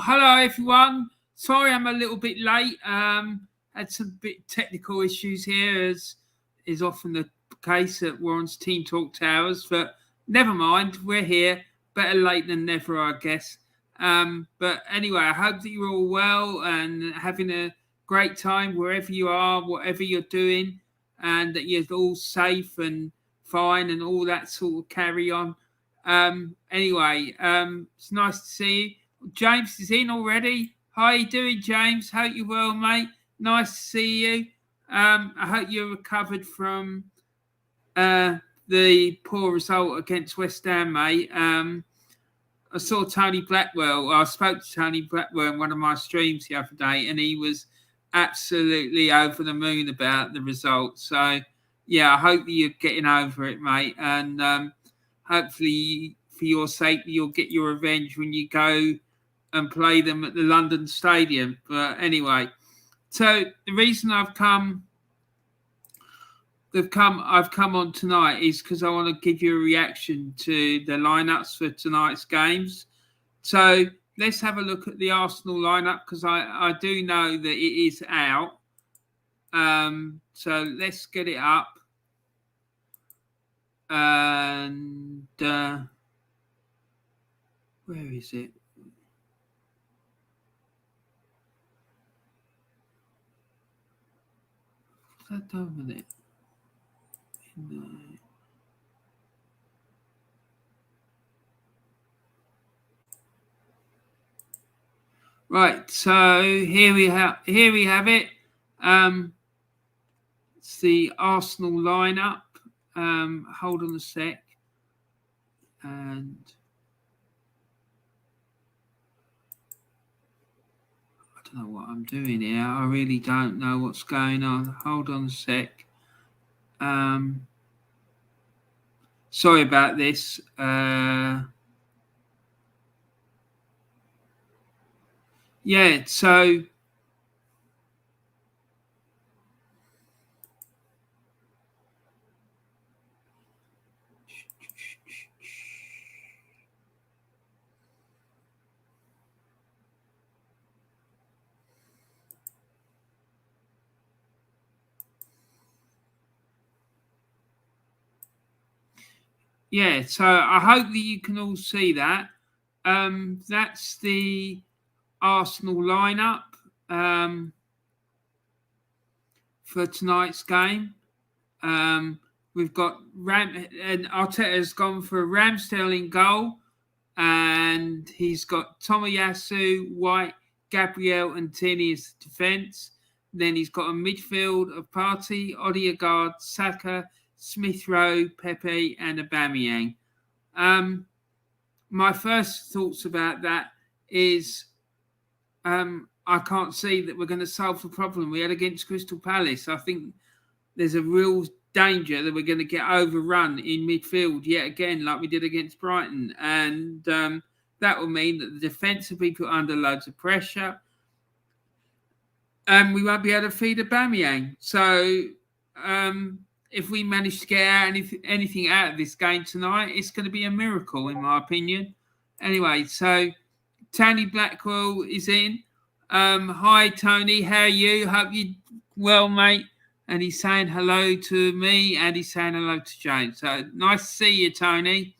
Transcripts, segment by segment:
hello everyone. Sorry I'm a little bit late. Had some bit technical issues here, as is often the case at Warren's Team Talk Towers, but never mind, we're here. Better late than never, I guess. But anyway, I hope that you're all well and having a great time wherever you are, whatever you're doing, and that you're all safe and fine and all that sort of carry on. Anyway, it's nice to see you. James is in already. How you doing, James? Hope you're well, mate. Nice to see you. I hope you're recovered from the poor result against West Ham, mate. I saw Tony Blackwell. I spoke to Tony Blackwell in one of my streams the other day, and he was absolutely over the moon about the result. So, yeah, I hope that you're getting over it, mate. And hopefully, for your sake, you'll get your revenge when you go and play them at the London Stadium. But anyway, so the reason I've come on tonight is because I want to give you a reaction to the lineups for tonight's games. So let's have a look at the Arsenal lineup, because I do know that it is out. So let's get it up. And where is it? What's that done with it? Right, so here we have it. It's the Arsenal lineup. Hold on a sec. And I don't know what I'm doing here. I really don't know what's going on. Hold on a sec. Sorry about this. Yeah, so yeah, so I hope that you can all see that. That's the Arsenal lineup for tonight's game. We've got and Arteta's gone for Ramsdale in goal, and he's got Tomiyasu, White, Gabriel, and Tierney as defence. Then he's got a midfield of Partey, Odegaard, Saka, Smith Rowe, Pepe, and Aubameyang. My first thoughts about that is I can't see that we're going to solve the problem we had against Crystal Palace. I think there's a real danger that we're going to get overrun in midfield yet again, like we did against Brighton. And that will mean that the defence will be put under loads of pressure, and we won't be able to feed Aubameyang. So if we manage to get anything out of this game tonight, it's going to be a miracle, in my opinion. Anyway, so Tony Blackwell is in. Hi, Tony. How are you? Hope you're well, mate. And he's saying hello to me, and he's saying hello to James. So nice to see you, Tony.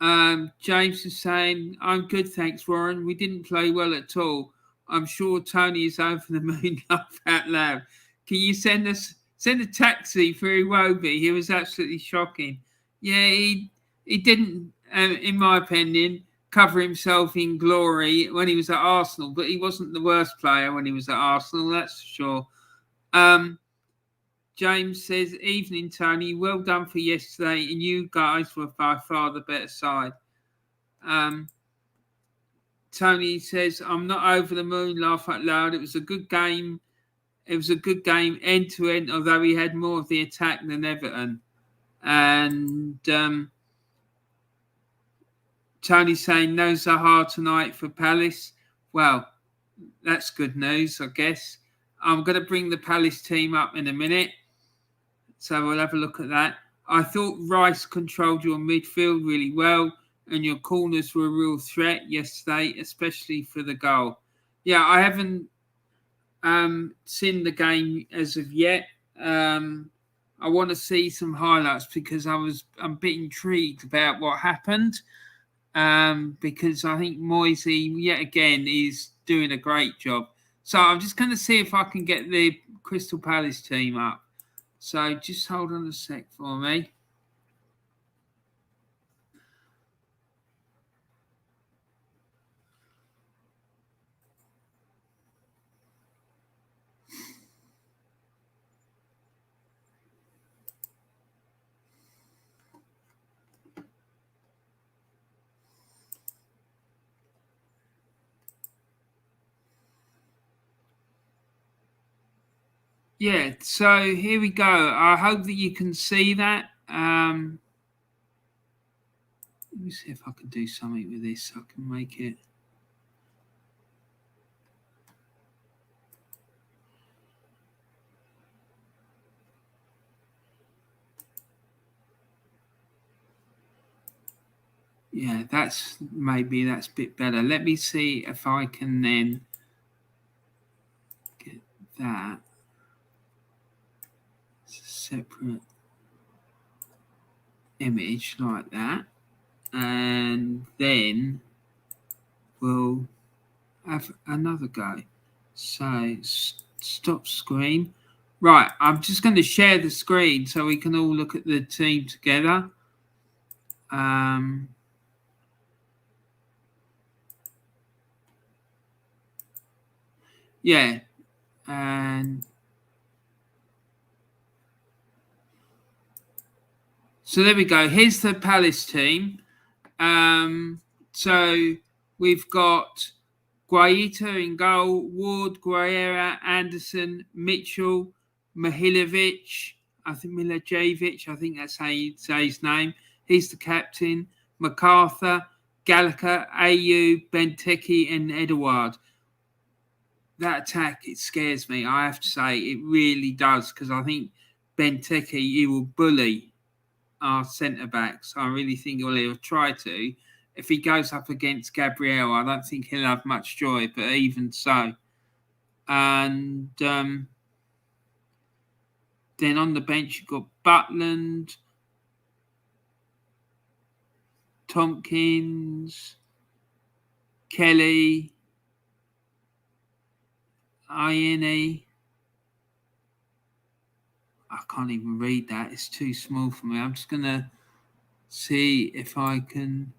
James is saying, I'm good, thanks, Warren. We didn't play well at all. I'm sure Tony is over the moon, laugh out loud. Can you send a taxi for Iwobi? He was absolutely shocking. Yeah, he didn't, in my opinion, cover himself in glory when he was at Arsenal, but he wasn't the worst player when he was at Arsenal, that's for sure. James says, evening, Tony. Well done for yesterday, and you guys were by far the better side. Tony says, I'm not over the moon, laugh out loud. It was a good game. It was a good game end to end, although we had more of the attack than Everton. And Tony's saying, no Zaha tonight for Palace. Well, that's good news, I guess. I'm going to bring the Palace team up in a minute, so we'll have a look at that. I thought Rice controlled your midfield really well, and your corners were a real threat yesterday, especially for the goal. Yeah, I haven't seen the game as of yet. I want to see some highlights because I'm a bit intrigued about what happened. Because I think Moisey yet again is doing a great job. So I'm just going to see if I can get the Crystal Palace team up. So just hold on a sec for me. Yeah, so here we go. I hope that you can see that. Let me see if I can do something with this. I can make it. Yeah, that's a bit better. Let me see if I can then get that. It's a separate image like that. And then we'll have another go. So stop screen. Right, I'm just going to share the screen so we can all look at the team together. Yeah, and so there we go. Here's the Palace team. So we've got Guaita in goal, Ward, Guerrera, Anderson, Mitchell, Mihilovic, I think that's how you say his name. He's the captain. MacArthur, Gallagher, Ayew, Benteke, and Edouard. That attack, it scares me. I have to say, it really does, because I think Benteke, he will bully our centre backs. I really think he'll try to. If he goes up against Gabriel, I don't think he'll have much joy, but even so. And then on the bench, you've got Butland, Tompkins, Kelly, Iene. I can't even read that. It's too small for me. I'm just going to see if I can.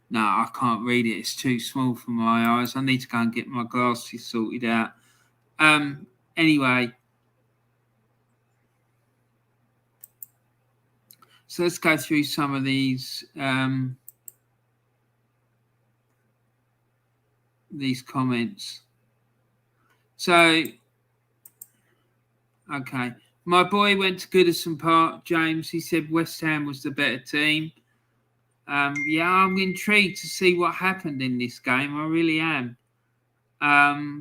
No, I can't read it. It's too small for my eyes. I need to go and get my glasses sorted out. Anyway. So let's go through some of these comments. So, okay. My boy went to Goodison Park, James. He said West Ham was the better team. Yeah, I'm intrigued to see what happened in this game. I really am.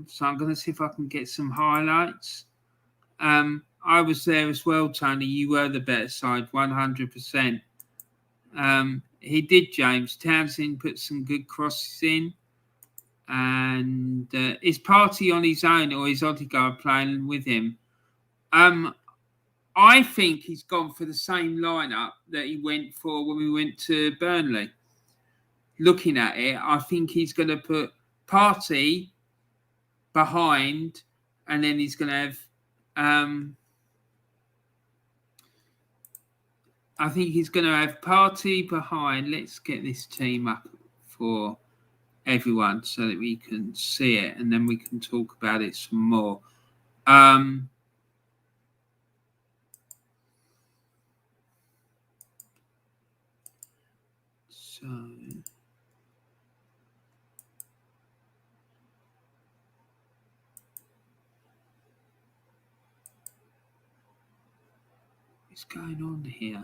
So I'm going to see if I can get some highlights. I was there as well, Tony. You were the better side, 100%. He did, James. Townsend put some good crosses in. And is Partey on his own or is Odegaard playing with him? I think he's gone for the same lineup that he went for when we went to Burnley. Looking at it, I think he's going to put Partey behind, and then he's going to have. I think he's going to have Partey behind. Let's get this team up for everyone so that we can see it, and then we can talk about it some more. So what's going on here?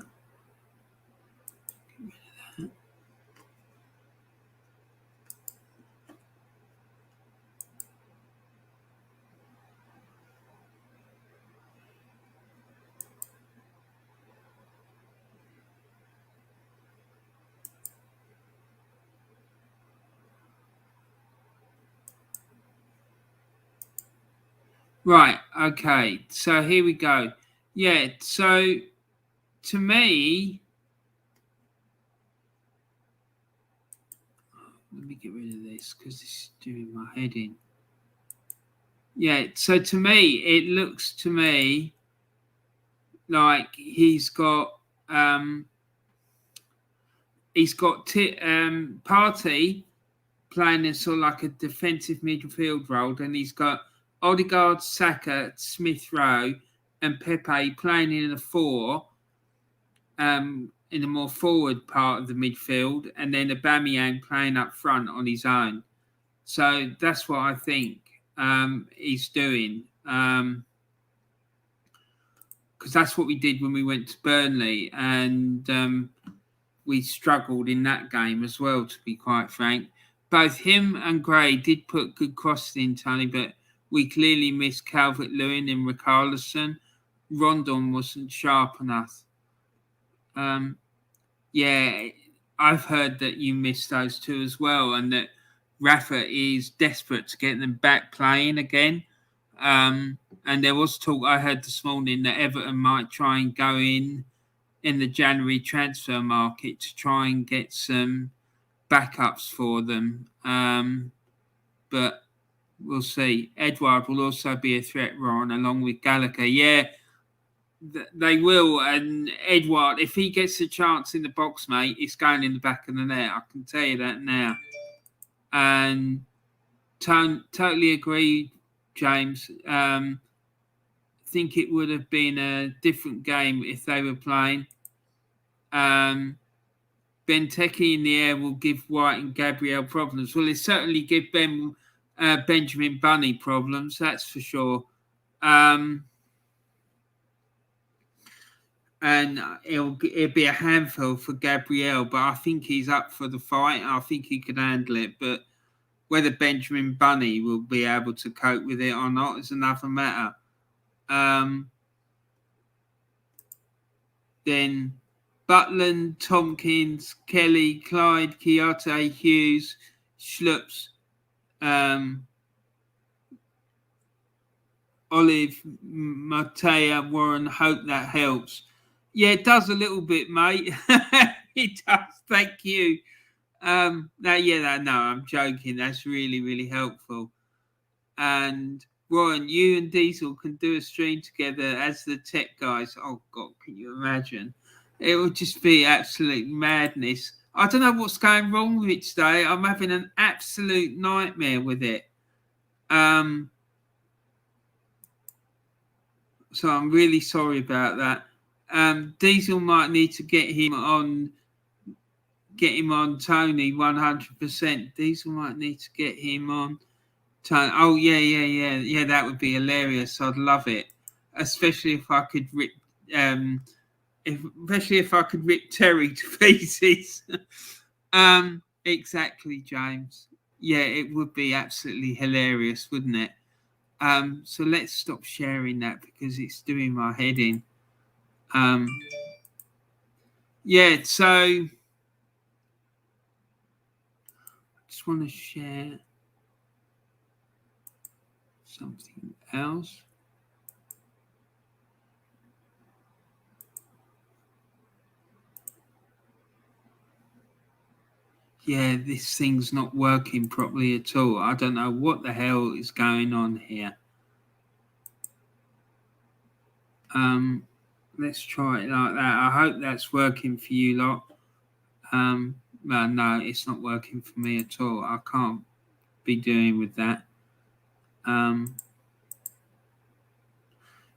Get rid of that. Right. Okay. So here we go. Yeah. So to me, let me get rid of this because it's doing my head in. Yeah. So to me, it looks to me like he's got Party playing in sort of like a defensive midfield role. Then he's got Odegaard, Saka, Smith Rowe, and Pepe playing in a four, in the more forward part of the midfield, and then Aubameyang playing up front on his own. So that's what I think he's doing. Because that's what we did when we went to Burnley, and we struggled in that game as well, to be quite frank. Both him and Gray did put good crosses in, Tony, but we clearly missed Calvert-Lewin and Richarlison. Rondon wasn't sharp enough. Yeah, I've heard that you missed those two as well, and that Rafa is desperate to get them back playing again. And there was talk I heard this morning that Everton might try and go in the January transfer market to try and get some backups for them. But we'll see. Edouard will also be a threat, Ron, along with Gallagher. Yeah, they will. And Edouard, if he gets a chance in the box, mate, it's going in the back of the net. I can tell you that now. And totally agree, James. Think it would have been a different game if they were playing. Benteke in the air will give White and Gabriel problems. Well, it certainly give Benjamin Bunny problems, that's for sure. And it'll be a handful for Gabriel, but I think he's up for the fight. I think he could handle it, but whether Benjamin Bunny will be able to cope with it or not is another matter. Then Butland, Tompkins, Kelly, Clyde, Kyoto, Hughes, Schlups, Olive, Matea, Warren. Hope that helps. Yeah, it does a little bit, mate. It does. Thank you. No, I'm joking. That's really, really helpful. And Warren, you and Diesel can do a stream together as the tech guys. Oh God, can you imagine? It would just be absolute madness. I don't know what's going wrong with it today. I'm having an absolute nightmare with it. So I'm really sorry about that. Diesel might need to get him on Tony 100%. Diesel might need to get him on Tony. Oh yeah. That would be hilarious. I'd love it, especially if I could rip, especially if I could rip Terry to pieces. Exactly, James. Yeah, it would be absolutely hilarious, wouldn't it? So let's stop sharing that because it's doing my head in. Yeah, so I just want to share something else. Yeah, this thing's not working properly at all. I don't know what the hell is going on here. Let's try it like that. I hope that's working for you lot. Well, no, it's not working for me at all. I can't be doing with that.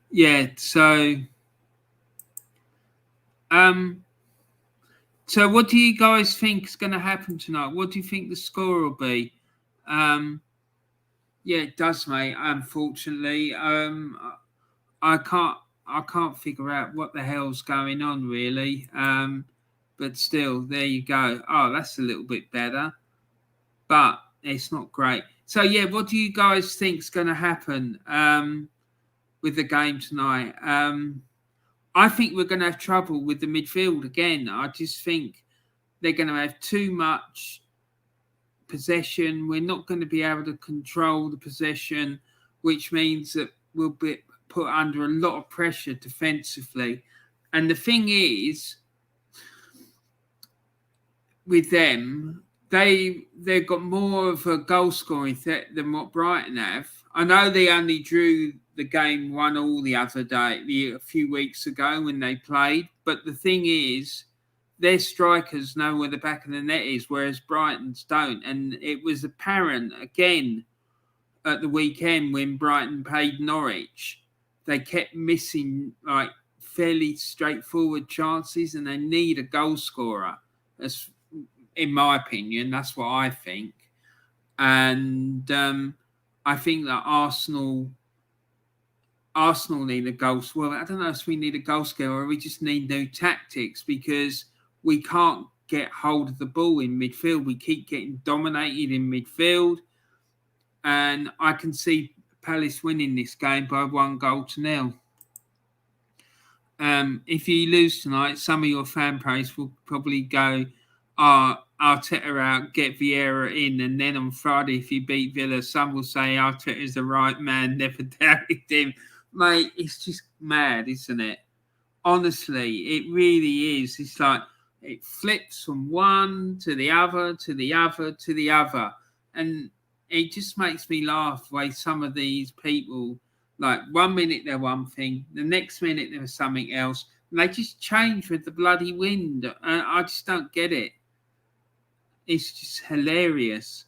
Yeah, so so what do you guys think is going to happen tonight? What do you think the score will be? Yeah, it does, mate. Unfortunately, I can't figure out what the hell's going on, really. But still, there you go. Oh, that's a little bit better, but it's not great. So yeah, what do you guys think is going to happen with the game tonight? I think we're going to have trouble with the midfield again. I just think they're going to have too much possession. We're not going to be able to control the possession, which means that will be put under a lot of pressure defensively. And the thing is, with them, they've got more of a goal scoring threat than what Brighton have. I know they only drew the game 1-1 the other day, a few weeks ago when they played. But the thing is, their strikers know where the back of the net is, whereas Brighton's don't. And it was apparent again at the weekend when Brighton played Norwich. They kept missing like fairly straightforward chances, and they need a goal scorer. That's, in my opinion, that's what I think. And I think that Arsenal need a goal scorer. Well, I don't know if we need a goal scorer or we just need new tactics, because we can't get hold of the ball in midfield. We keep getting dominated in midfield. And I can see Palace winning this game by 1-0. If you lose tonight, some of your fan base will probably go, Arteta out, get Vieira in, and then on Friday, if you beat Villa, some will say Arteta's the right man, never doubted him. Mate, it's just mad, isn't it? Honestly, it really is. It's like it flips from one to the other, to the other, to the other. And it just makes me laugh the way some of these people, like 1 minute they're one thing, the next minute they're something else. And they just change with the bloody wind. And I just don't get it. It's just hilarious.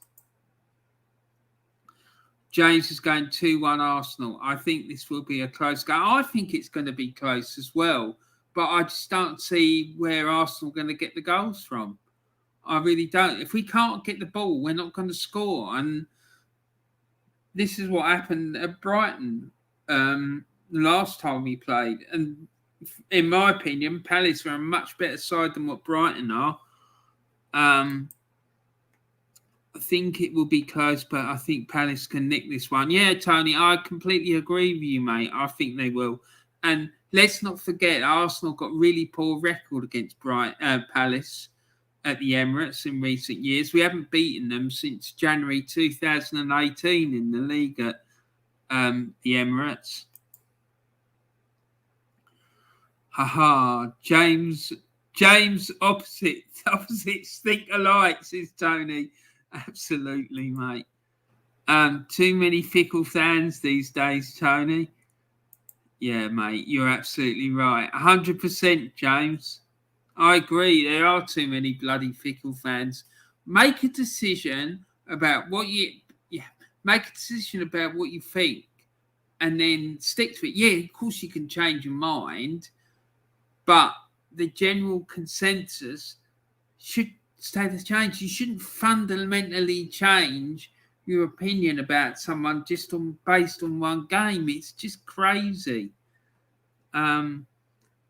James is going 2-1 Arsenal. I think this will be a close game. I think it's going to be close as well. But I just don't see where Arsenal are going to get the goals from. I really don't. If we can't get the ball, we're not going to score. And this is what happened at Brighton the last time we played. And in my opinion, Palace are a much better side than what Brighton are. I think it will be close, but I think Palace can nick this one. Yeah, Tony, I completely agree with you, mate. I think they will. And let's not forget, Arsenal got really poor record against Palace at the Emirates in recent years. We haven't beaten them since January 2018 in the league at the Emirates. Haha, James, opposites think alike, says Tony. Absolutely, mate. Too many fickle fans these days, Tony. Yeah, mate, you're absolutely right. 100%, James. I agree. There are too many bloody fickle fans. Make a decision about what you think, and then stick to it. Yeah, of course you can change your mind, but the general consensus should stay the change. You shouldn't fundamentally change your opinion about someone just based on one game. It's just crazy.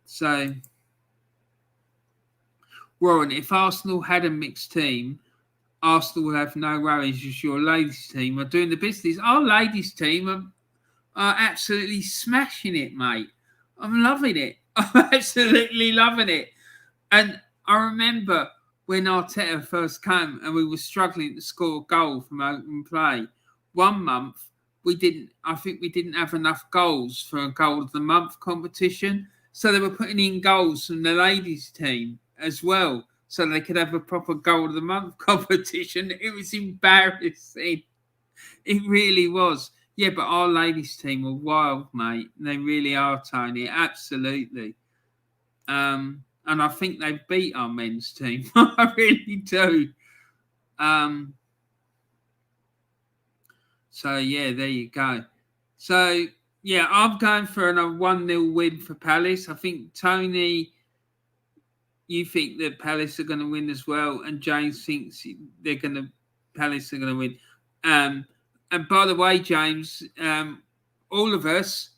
So, Warren, if Arsenal had a mixed team, Arsenal will have no worries as your ladies' team are doing the business. Our ladies' team are absolutely smashing it, mate. I'm loving it. I'm absolutely loving it. And I remember when Arteta first came and we were struggling to score a goal from open play. 1 month, I think we didn't have enough goals for a goal of the month competition. So they were putting in goals from the ladies' team as well, so they could have a proper goal of the month competition. It was embarrassing. It really was. Yeah, but our ladies' team are wild, mate. They really are, Tony. Absolutely. And I think they beat our men's team. I really do. So, yeah, there you go. So, yeah, I'm going for a 1-0 win for Palace. I think, Tony, you think that Palace are going to win as well, and James thinks Palace are going to win. And by the way, James, all of us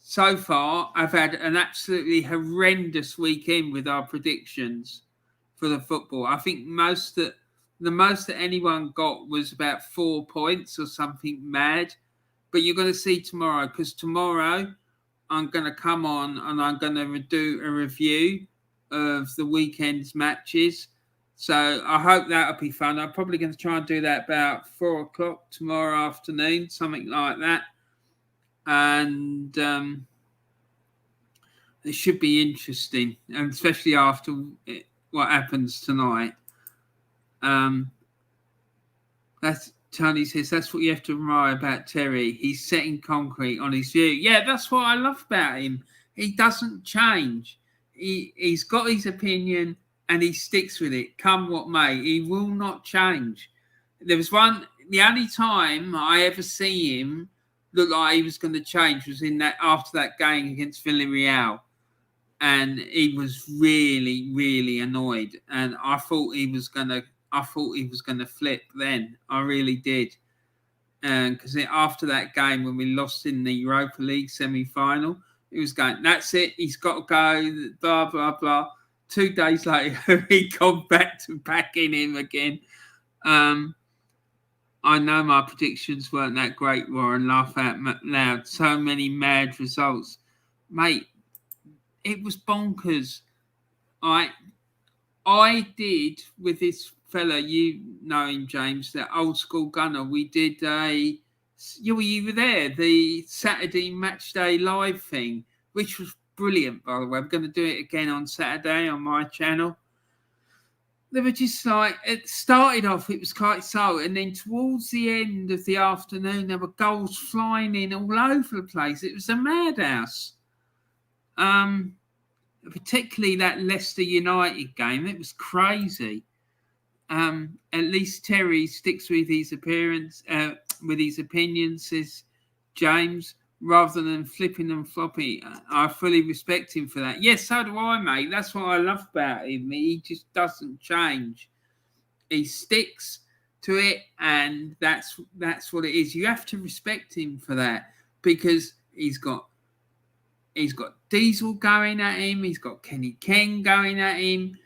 so far have had an absolutely horrendous weekend with our predictions for the football. I think the most that anyone got was about 4 points or something mad. But you're going to see tomorrow, because tomorrow I'm going to come on and I'm going to do a review of the weekend's matches. So I hope that'll be fun. I'm probably going to try and do that about 4 o'clock tomorrow afternoon, something like that. and it should be interesting, and especially after what happens tonight. That's Tony says that's what you have to admire about Terry. He's setting concrete on his view. Yeah, that's what I love about him. He doesn't change. He's got his opinion and he sticks with it, come what may. He will not change. There was the only time I ever see him look like he was going to change was in that after that game against Villarreal, and he was really, really annoyed. And I thought he was going to flip then. I really did. Because after that game when we lost in the Europa League semi-final, he was going, that's it, he's got to go, blah, blah, blah. 2 days later, he gone back to backing him again. I know my predictions weren't that great, Warren. Laugh out loud. So many mad results. Mate, it was bonkers. I did with this fella, you know him, James, that old school gunner. We did you were there, the Saturday match day live thing, which was brilliant, by the way. I'm going to do it again on Saturday on my channel. They were just like, it started off, it was quite so, and then towards the end of the afternoon, there were goals flying in all over the place. It was a madhouse. Particularly that Leicester United game, it was crazy. At least Terry sticks with his with his opinions, says James, rather than flipping and flopping. I fully respect him for that. Yes, so do I, mate. That's what I love about him. He just doesn't change. He sticks to it, and that's what it is. You have to respect him for that, because he's got Diesel going at him. He's got Kenny Ken going at him.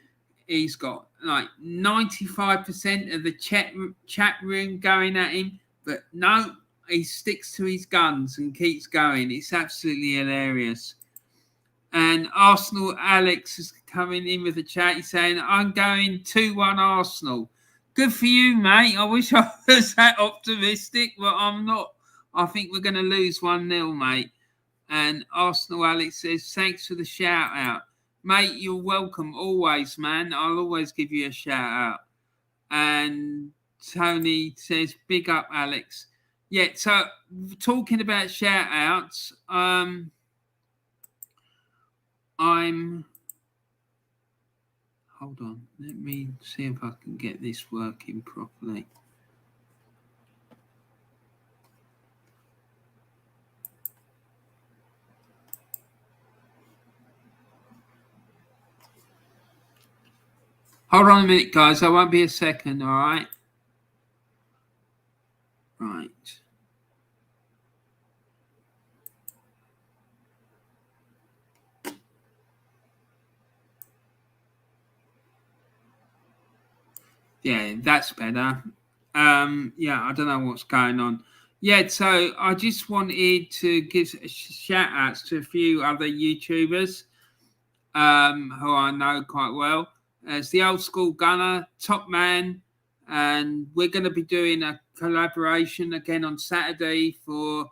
He's got like 95% of the chat room going at him. But no, he sticks to his guns and keeps going. It's absolutely hilarious. And Arsenal Alex is coming in with the chat. He's saying, I'm going 2-1 Arsenal. Good for you, mate. I wish I was that optimistic, but I'm not. I think we're going to lose 1-0, mate. And Arsenal Alex says, thanks for the shout out. Mate, you're welcome always, man. I'll always give you a shout out. And Tony says, big up, Alex. Yeah, so talking about shout outs, hold on, let me see if I can get this working properly. Hold on a minute, guys. I won't be a second, all right? Right. Yeah, that's better. Yeah, I don't know what's going on. Yeah, so I just wanted to give shout outs to a few other YouTubers who I know quite well. As the Old School Gunner, Top Man, and we're going to be doing a collaboration again on Saturday for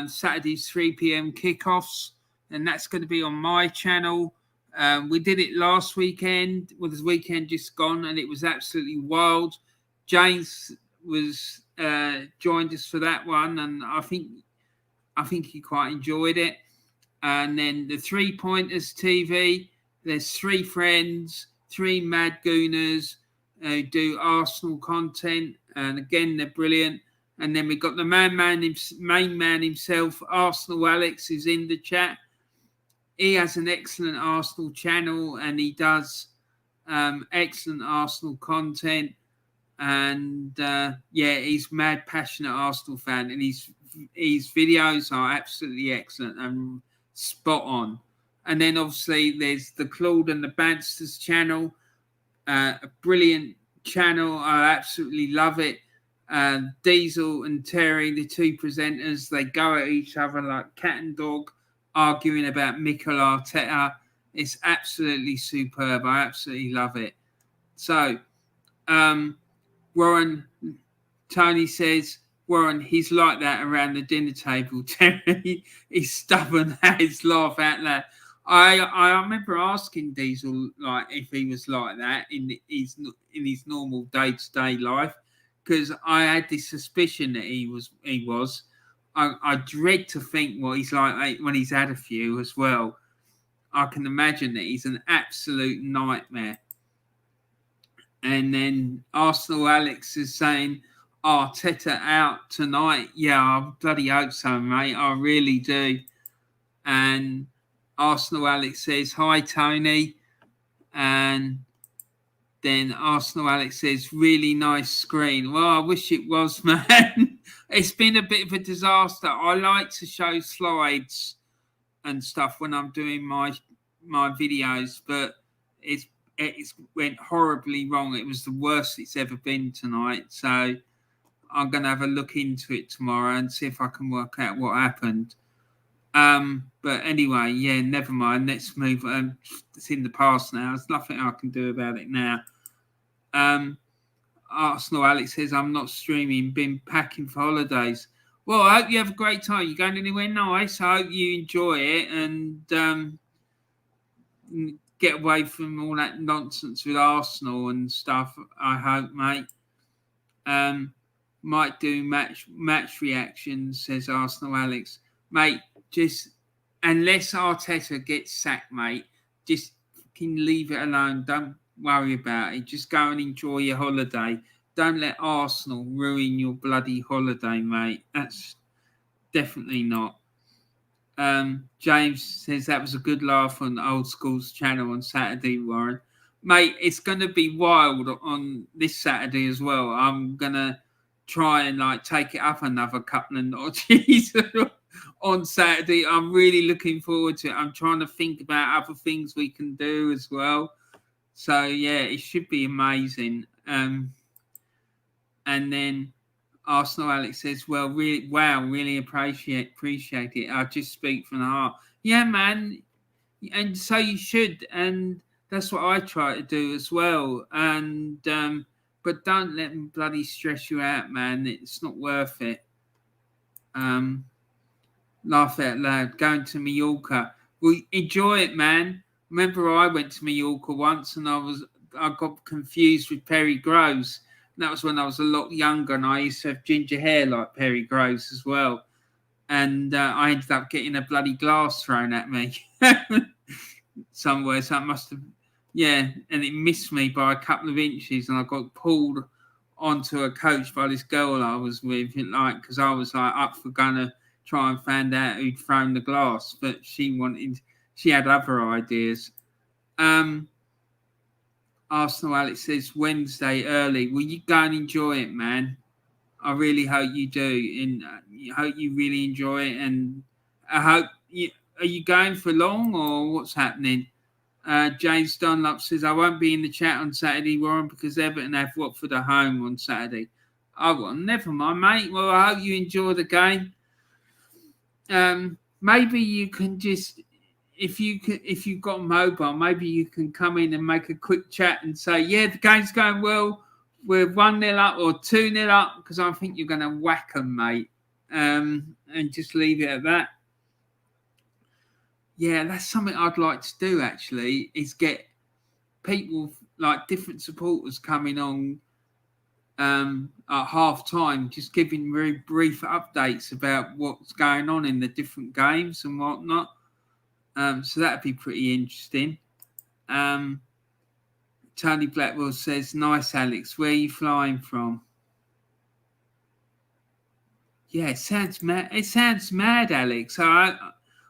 Saturday's 3 p.m. kickoffs, and that's going to be on my channel. We did it last weekend, well, this weekend just gone, and it was absolutely wild. James was joined us for that one, and I think he quite enjoyed it. And then the 3 Pointers TV, there's 3 friends, 3 mad gooners who do Arsenal content, and again they're brilliant. And then we got the main man himself, Arsenal Alex, who's in the chat. He has an excellent Arsenal channel, and he does excellent Arsenal content. And yeah, he's mad passionate Arsenal fan, and his videos are absolutely excellent and spot on. And then obviously there's the Claude and the Bansta's channel, a brilliant channel. I absolutely love it. Diesel and Terry, the 2 presenters, they go at each other like cat and dog, arguing about Mikel Arteta. It's absolutely superb. I absolutely love it. So, Warren, Tony says, Warren, he's like that around the dinner table. Terry, he's stubborn as laugh out loud. I remember asking Diesel like if he was like that in his normal day-to-day life, because I had this suspicion that he was. I dread to think what he's like when he's had a few as well. I can imagine that he's an absolute nightmare. And then Arsenal Alex is saying Arteta out tonight. Yeah, I bloody hope so, mate. I really do. And Arsenal Alex says, hi, Tony. And then Arsenal Alex says, really nice screen. Well, I wish it was, man. It's been a bit of a disaster. I like to show slides and stuff when I'm doing my videos, but it's went horribly wrong. It was the worst it's ever been tonight. So I'm going to have a look into it tomorrow and see if I can work out what happened. But anyway, yeah, never mind. Let's move on. It's in the past now. There's nothing I can do about it now. Arsenal Alex says, I'm not streaming, been packing for holidays. Well, I hope you have a great time. You're going anywhere nice. I hope you enjoy it and get away from all that nonsense with Arsenal and stuff. I hope, mate. Might do match reactions, says Arsenal Alex. Mate, just unless Arteta gets sacked, mate, just fucking leave it alone. Don't worry about it. Just go and enjoy your holiday. Don't let Arsenal ruin your bloody holiday, mate. That's definitely not. James says that was a good laugh on Old School's channel on Saturday, Warren. Mate, it's going to be wild on this Saturday as well. I'm going to try and take it up another couple of notches on Saturday. I'm really looking forward to it. I'm trying to think about other things we can do as well. So, yeah, it should be amazing. And then Arsenal Alex says, well, really appreciate it. I just speak from the heart. Yeah, man. And so you should. And that's what I try to do as well. And but don't let them bloody stress you out, man. It's not worth it. Laugh out loud. Going to Mallorca. Well, enjoy it, man. Remember I went to Mallorca once and I got confused with Perry Groves. That was when I was a lot younger and I used to have ginger hair like Perry Groves as well. And I ended up getting a bloody glass thrown at me somewhere. So it must have, yeah. And it missed me by a couple of inches and I got pulled onto a coach by this girl I was with, because I was up for going to try and find out who'd thrown the glass. But she had other ideas. Arsenal Alex says Wednesday early. Well, you go and enjoy it, man. I really hope you do, and I hope you really enjoy it. And I hope are you going for long or what's happening? James Dunlop says I won't be in the chat on Saturday, Warren, because Everton have Watford at home on Saturday. Oh well, never mind, mate. Well, I hope you enjoy the game. Maybe you can just. If you've got mobile, maybe you can come in and make a quick chat and say, yeah, the game's going well. We're 1-0 up or 2-0 up, because I think you're going to whack them, mate. And just leave it at that. Yeah, that's something I'd like to do, actually, is get people, different supporters coming on at half-time, just giving very brief updates about what's going on in the different games and whatnot. So that'd be pretty interesting. Tony Blackwell says, nice, Alex. Where are you flying from? Yeah, it sounds mad. It sounds mad, Alex. I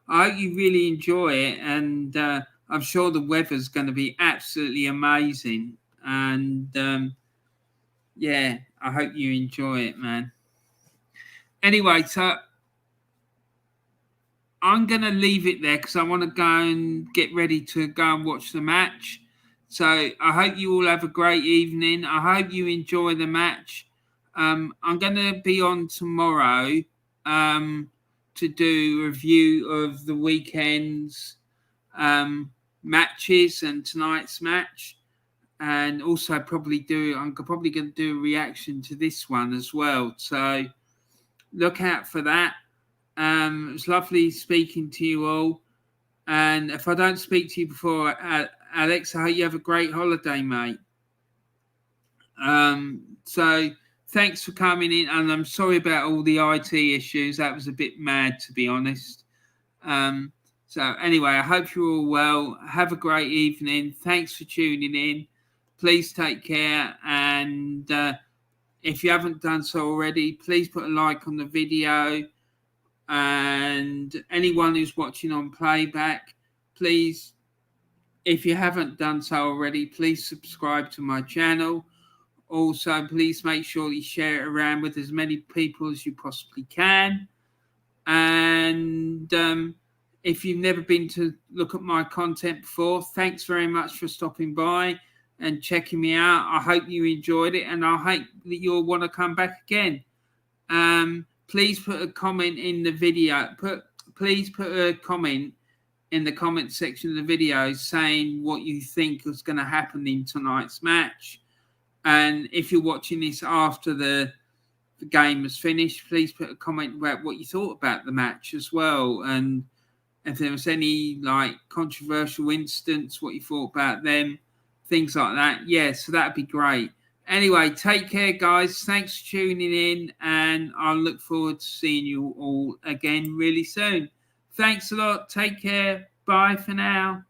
hope you really enjoy it. And I'm sure the weather's going to be absolutely amazing. And yeah, I hope you enjoy it, man. Anyway, so I'm going to leave it there because I want to go and get ready to go and watch the match. So I hope you all have a great evening. I hope you enjoy the match. I'm going to be on tomorrow to do a review of the weekend's matches and tonight's match. And also I'm probably going to do a reaction to this one as well. So look out for that. It was lovely speaking to you all. And if I don't speak to you before, Alex, I hope you have a great holiday, mate. So thanks for coming in, and I'm sorry about all the IT issues. That was a bit mad, to be honest. So anyway, I hope you're all well. Have a great evening. Thanks for tuning in. Please take care. And if you haven't done so already, please put a like on the video. And anyone who's watching on playback, please, if you haven't done so already, please subscribe to my channel. Also, please make sure you share it around with as many people as you possibly can. And if you've never been to look at my content before, thanks very much for stopping by and checking me out. I hope you enjoyed it, and I hope that you'll want to come back again. Please put a comment in the video. Please put a comment in the comment section of the video saying what you think is going to happen in tonight's match. And if you're watching this after the game is finished, please put a comment about what you thought about the match as well. And if there was any like controversial incidents, what you thought about them, things like that. Yeah, so that'd be great. Anyway, take care, guys. Thanks for tuning in, and I look forward to seeing you all again really soon. Thanks a lot. Take care. Bye for now.